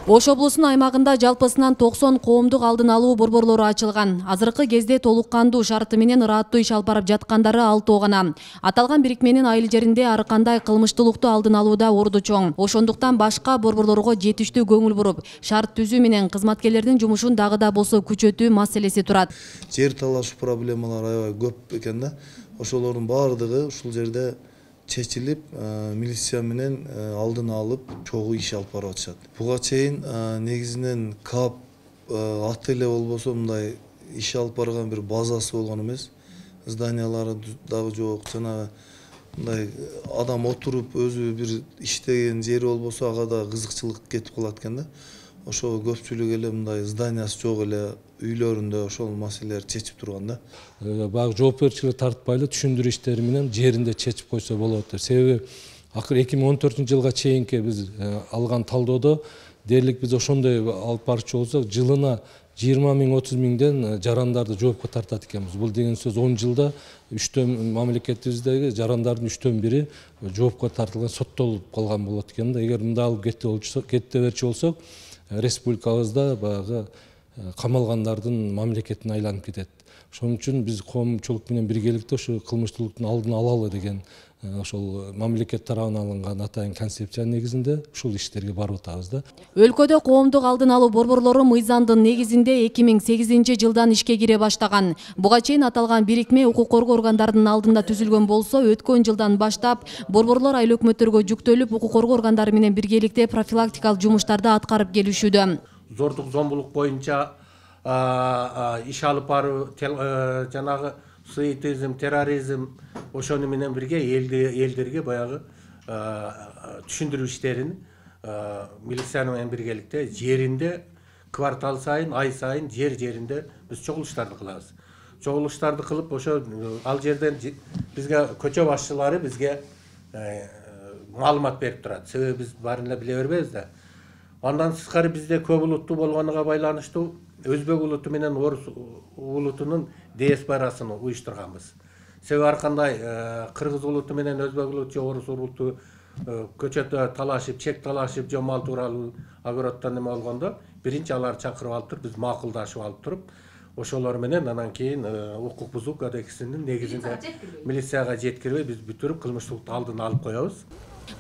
Ош облусунун аймагында жалпысынан 90 коомдук алдын алуу борборлору ачылган. Азыркы кезде толук кандуу шарты менен ырааттуу иш алып барып жаткандары 6 гана. Аталган бирикменин айыл жеринде ар кандай кылмыштуулукту алдын алууда орду чоң. Ошондуктан башка борборлорго жетиштүү көңүл буруп, шарт түзүү менен кызматкерлердин жумушун дагы да болсо күчөтүү маселеси турат. Жер талашуу проблемалары аябай көп экен да. Ошолордун баардыгы ушул жерде чечилип, милиция менен алдын алып, чогуу иш алып барып атышат. Буга чейин негизинен КАП ат эле болбосо мындай иш алып барган бир базасы болгон эмес. Зданиялары дагы жок, жана мындай адам отуруп өзү бир иштеген жери болбосо ага да кызыкчылык кетип калат экен да. Ошо көпчүлүк эле мындай зданиясы жок эле үйлөрүндө ошол маселелерди чечип турган да. Баягы жоопкерчиликке тартпай эле түшүндүрүү иштери менен жеринде чечип койсо болот деп. Себеби акыры 2014-жылга чейинки биз алган талоодо дээрлик биз ошондой алып барчу болсок, жылына 20 миң 30 миңден жарандарды жоопко тартат экенбиз. Бул деген сөз 10 жылда мамлекетибиздеги жарандардын 3/1 жоопко тартылган, соттолуп калган болот экен да. Эгер мындай алып кете берчү болсок, республикабызда баягы камалгандардын мамлекетине айланып кетет. Ошон үчүн биз коомчулук менен биргеликте ошо кылмыштуулуктун алдын алалы деген ошол мамлекет тарабынан алынган атайын концепция негизинде ушул иштерге барып атабыз да. Өлкөдө коомдук алдын алуу борборлору мыйзамдын негизинде 2008-жылдан ишке кире баштаган. Буга чейин аталган бирикме укук коргоо органдарынын алдында түзүлгөн болсо, өткөн жылдан баштап борборлор айыл өкмөттөргө жүктөлүп, укук коргоо органдары менен биргеликте профилактикалык жумуштарды аткарып келишүүдө. Зордук зомбулук боюнча иш алып баруу, жанагы суицидизм, терроризм ошону менен бирге элдерге баягы түшүндүрүү иштерин милиция менен биргеликте жеринде квартал сайын, ай сайын жеринде биз чогулуштарды кылабыз. Чогулуштарды кылып, ошо ал жерден бизге көчө башчылары бизге маалымат берип турат. Себеби биз баарын эле биле бербейбиз да. Андан сырткары бизде көп улуттуу болгонуга байланыштуу Өзбек улуту менен Орус улутунун диаспорасын уюштурганбыз. Себеби ар кандай кыргыз улуту менен Өзбек улуту, Орус улуту көчөтө талашып, чек талашып, же мал тууралуу огороддон неме болгондо, биринчи аларды чакырып алып туруп, биз макулдашып алып туруп, ошолор менен анан кийин укук бузуу кодексинин негизинде милицияга жеткирбей биз бүтүрүп кылмыштуулукту алдын алып коебуз.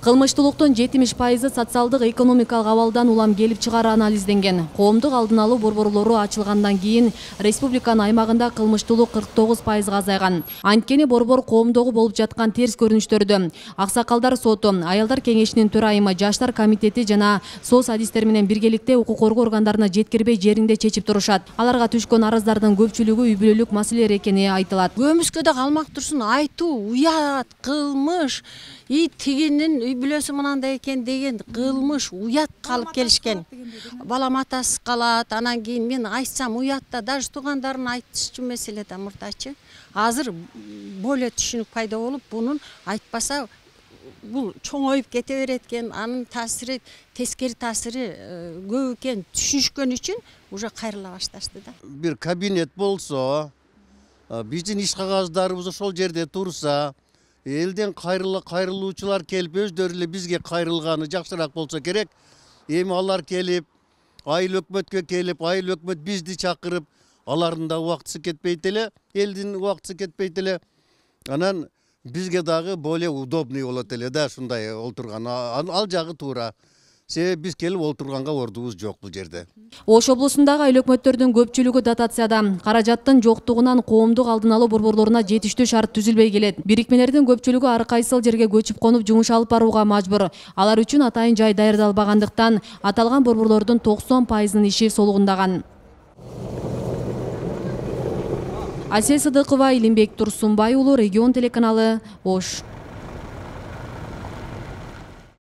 Кылмыштуулуктун 70% социалдык экономикалык абалдан улам келип чыгаары анализденген. Коомдук алдын алуу борборлору ачылгандан кийин республиканын аймагында кылмыштуулук 49%га азайган. Анткени борбор коомдогу болуп жаткан терс көрүнүштөрдү аксакалдар соту, аялдар кеңешинин төрайымы, жаштар комитети жана соц адистер менен биргеликте укук коргоо органдарына жеткирбей жеринде чечип турушат. Аларга түшкөн арыздардын көпчүлүгү үй бүлөлүк маселелер экени айтылат. Көмүскө да калмак турсун, айтуу, уят, кылмыш, тигинин үй бүлөсү мынандай экен деген кылмыш, уят калып келишкен. Балам атасыз калат, анан кийин мен айтсам уятта, даже туугандарын айтышчу маселе да мурдачы. Азыр более түшүнүк пайда болуп, бунун айтпаса бул чоңоюп кете берет экен, анын таасири, тескери таасири көп экен түшүнүшкөн үчүн уже кайрыла башташты да. Бир кабинет болсо, биздин иш кагаздарыбыз ошол жерде турса, элден кайрылуучулар келип өздөрү эле бизге кайрылганы жакшыраак болсо керек. Эми алар келип, айыл өкмөткө келип, айыл өкмөт бизди чакырып, алардын да убактысы кетпейт эле, элдин убактысы кетпейт эле. Анан бизге дагы более удобный болот эле да, ушундай олтурган. Ал жагы туура. Себеби биз келип олтурганга ордубуз жок бул жерде. Ош облусундагы айыл өкмөттөрдүн көпчүлүгү дотацияда. Каражаттын жоктугунан коомдук алдын алуу борборлоруна жетиштүү шарт түзүлбөй келет. Бирикмелердин көпчүлүгү ар кайсыл жерге көчүп конуп жумуш алып барууга мажбур. Алар үчүн атайын жай даярдалбагандыктан аталган борборлордун 90%-нын иши солугундаган. Асия Сыдыкова, Илимбек Турсунбай уулу, Регион телеканалы, Ош.